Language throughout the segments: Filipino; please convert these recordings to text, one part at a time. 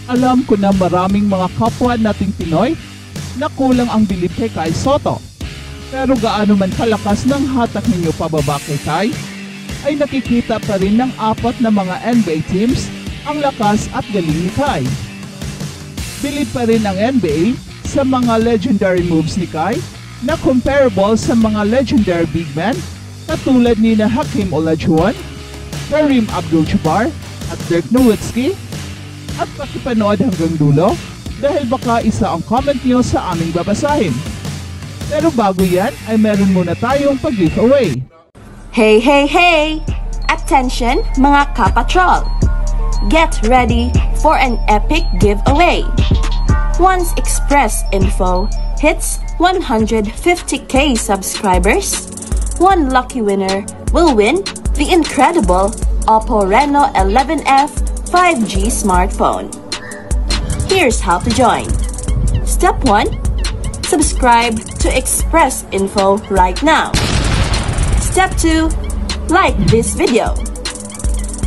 Alam ko na maraming mga kapwa nating Pinoy na kulang ang bilib kay Kai Sotto. Pero gaano man kalakas ng hatak ninyo pababa kay Kai, ay nakikita pa rin ng apat na mga NBA teams ang lakas at galing ni Kai. Bilib pa rin ang NBA sa mga legendary moves ni Kai na comparable sa mga legendary big men katulad ni na Hakeem Olajuwon, Kareem Abdul-Jabbar at Dirk Nowitzki. At pakipanood hanggang dulo dahil baka isa ang comment nyo sa aming babasahin. Pero bago yan ay meron muna tayong pag-giveaway. Hey, hey, hey! Attention mga kapatrol! Get ready for an epic giveaway! Once Express Info hits 150k subscribers, one lucky winner will win the incredible Oppo Reno 11F 5G smartphone. Here's how to join. Step 1. Subscribe to Express Info right now. Step 2. Like this video.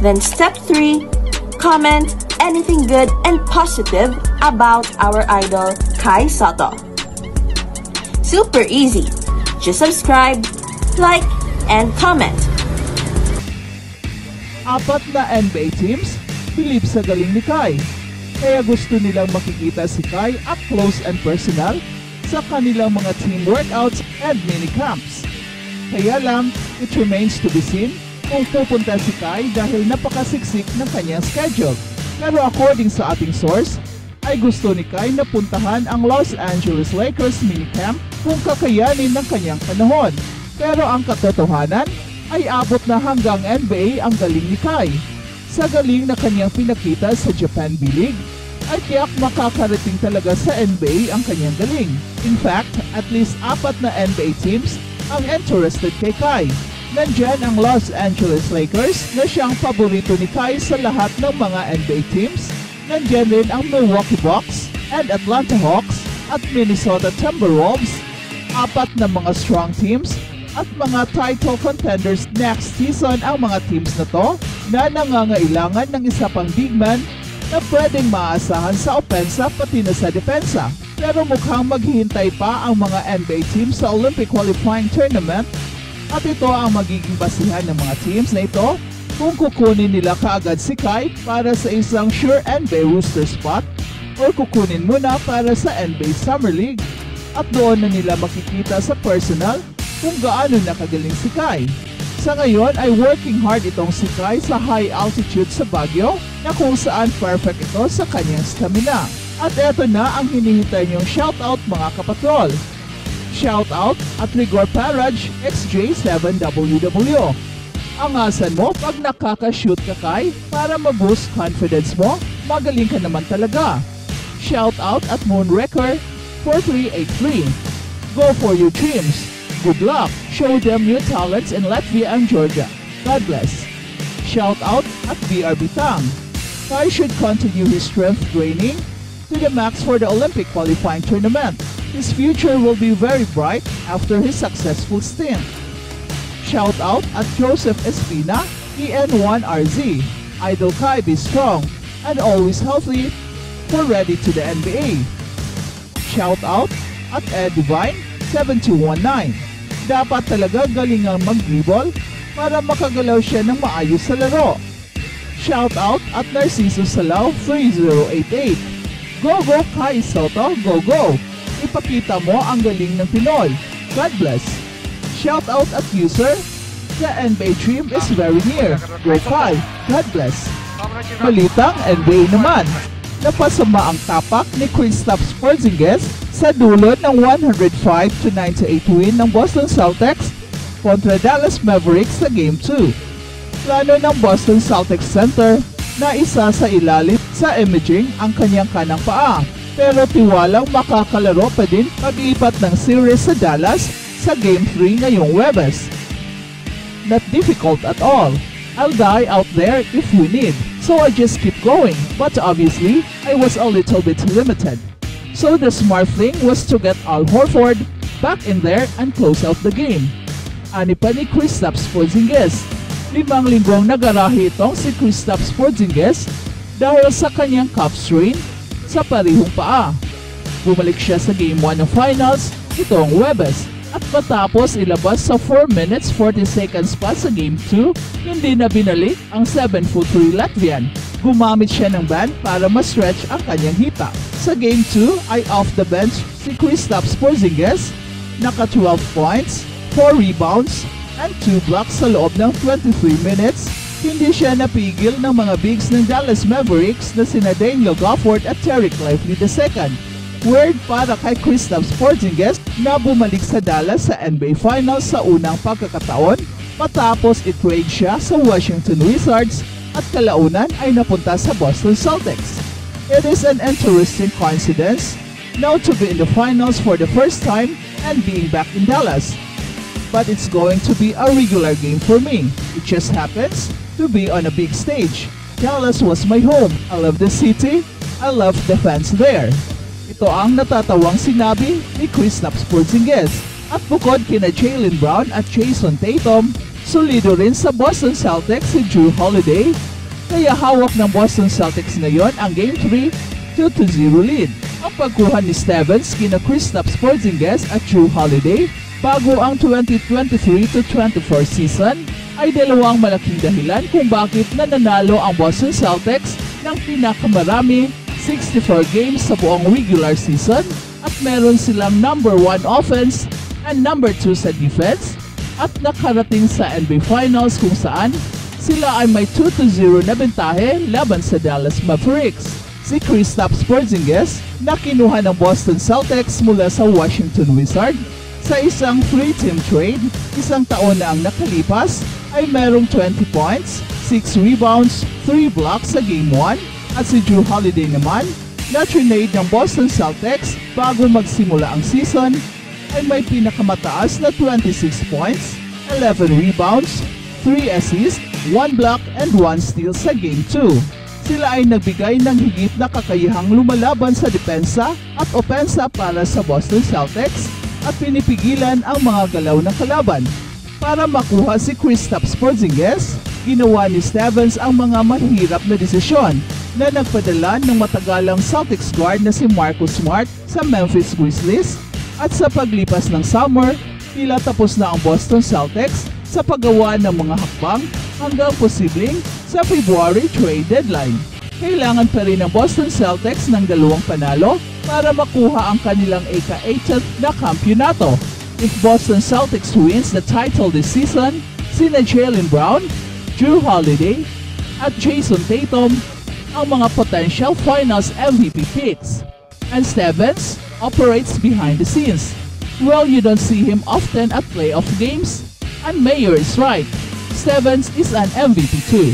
Then step 3. Comment anything good and positive about our idol Kai Sotto. Super easy. Just subscribe, like, and comment. Apat na NBA teams bilib sa galing ni Kai. Kaya gusto nilang makikita si Kai up close and personal sa kanilang mga team workouts and mini-camps. Kaya lang, it remains to be seen kung pupunta si Kai dahil napakasiksik ng kanyang schedule. Pero according sa ating source, ay gusto ni Kai na puntahan ang Los Angeles Lakers mini-camp kung kakayanin ng kanyang panahon. Pero ang katotohanan ay abot na hanggang NBA ang galing ni Kai. Sa galing na kanyang pinakita sa Japan B-League, ay tiyak makakarating talaga sa NBA ang kanyang galing. In fact, at least apat na NBA teams ang interested kay Kai. Nandyan ang Los Angeles Lakers na siyang paborito ni Kai sa lahat ng mga NBA teams. Nandyan rin ang Milwaukee Bucks and Atlanta Hawks at Minnesota Timberwolves. Apat na mga strong teams at mga title contenders next season ang mga teams na to na nangangailangan ng isa pang big man na pwedeng maasahan sa opensa pati na sa depensa. Pero mukhang maghihintay pa ang mga NBA teams sa Olympic Qualifying Tournament at ito ang magiging basihan ng mga teams na ito kung kukunin nila kaagad si Kai para sa isang sure NBA roster spot o kukunin muna para sa NBA Summer League at doon na nila makikita sa personal kung gaano nakagaling si Kai. Sa ngayon ay working hard itong si Kai sa high altitude sa Baguio na kung saan perfect ito sa kanyang stamina. At eto na ang hinihintay niyong shoutout mga kapatrol. Shoutout at Rigor Paraj XJ7WW. Angasan mo pag nakaka-shoot ka Kai para ma-boost confidence mo, magaling ka naman talaga. Shoutout at Moonwrecker 4383. Go for your dreams. Good luck! Show them your talents in Latvia and Georgia. God bless! Shout out at BRB Tang. Kai should continue his strength training to the max for the Olympic qualifying tournament. His future will be very bright after his successful stint. Shout out at Joseph Espina, EN1RZ. Idol Kai be strong and always healthy for ready to the NBA. Shout out at Ed Divine 7219. Dapat talaga galing ang mag-dribble para makagalaw siya ng maayos sa laro. Shout out at Narciso Salao 3088. Go go Kai Sotto, go go! Ipakita mo ang galing ng Pinoy. God bless! Shout out at user, the NBA dream is very near. Go Kai! God bless! Balitang NBA naman. Napasama ang tapak ni Kristaps Porzingis sa dulot ng 105-98 win ng Boston Celtics kontra Dallas Mavericks sa Game 2. Plano ng Boston Celtics Center na isa sa ilalim sa imaging ang kanyang kanang paa, pero tiwalang makakalaro pa din pag-iipat ng series sa Dallas sa Game 3 ngayong Huwebes. Not difficult at all. I'll die out there if we need, so I just keep going, but obviously, I was a little bit limited. So the smart thing was to get Al Horford back in there and close out the game. Ani pa ni Kristaps Porzingis. 5 linggong nagarahi itong si Kristaps Porzingis dahil sa kanyang calf strain sa parihong paa. Bumalik siya sa Game 1 ng Finals itong Huwebes at matapos ilabas sa 4 minutes 40 seconds pa sa Game 2, hindi na binalik ang 7'3" Latvian. Gumamit siya ng band para ma-stretch ang kanyang hita. Sa Game 2 ay off the bench si Kristaps Porzingis, naka 12 points, 4 rebounds, and 2 blocks sa loob ng 23 minutes. Hindi siya napigil ng mga bigs ng Dallas Mavericks na sina Daniel Gafford at Tariq Lively II. Word para kay Kristaps Porzingis na bumalik sa Dallas sa NBA Finals sa unang pagkakataon matapos i-trade siya sa Washington Wizards at kalaunan ay napunta sa Boston Celtics. It is an interesting coincidence now to be in the finals for the first time and being back in Dallas. But it's going to be a regular game for me. It just happens to be on a big stage. Dallas was my home. I love the city. I love the fans there. Ito ang natatawang sinabi ni Kristaps Porzingis. At bukod kina Jaylen Brown at Jason Tatum, solido rin sa Boston Celtics si Jrue Holiday. Kaya hawak ng Boston Celtics ngayon ang Game 3 2-0 lead. Ang pagkuha ni Stevens kina Kristaps Porzingis at Jrue Holiday bago ang 2023-24 season ay dalawang malaking dahilan kung bakit nananalo ang Boston Celtics ng pinakamarami 64 games sa buong regular season at meron silang number 1 offense and number 2 sa defense at nakarating sa NBA Finals kung saan sila ay may 2-0 na bentahe laban sa Dallas Mavericks. Si Kristaps Porzingis na kinuha ng Boston Celtics mula sa Washington Wizards sa isang 3-team trade, isang taon na ang nakalipas ay merong 20 points, 6 rebounds, 3 blocks sa Game 1 at si Jrue Holiday naman na trinade ng Boston Celtics bago magsimula ang season ay may pinakamataas na 26 points, 11 rebounds, 3 assists, 1 block and 1 steal sa Game 2. Sila ay nagbigay ng higit na kakayahang lumalaban sa depensa at opensa para sa Boston Celtics at pinipigilan ang mga galaw ng kalaban. Para makuha si Kristaps Porzingis, ginawa ni Stevens ang mga mahirap na desisyon na nagpadala ng matagalang Celtics guard na si Marcus Smart sa Memphis Grizzlies at sa paglipas ng summer, tila tapos na ang Boston Celtics sa paggawa ng mga hakbang hanggang posibleng sa February trade deadline. Kailangan pa rin ng Boston Celtics ng 2 panalo para makuha ang kanilang ika-8th na kampyonato. If Boston Celtics wins the title this season, sina Jaylen Brown, Jrue Holiday, at Jason Tatum ang mga potential finals MVP picks. And Stevens operates behind the scenes. Well, you don't see him often at playoff games. And Mayor is right. Stevens is an MVP too.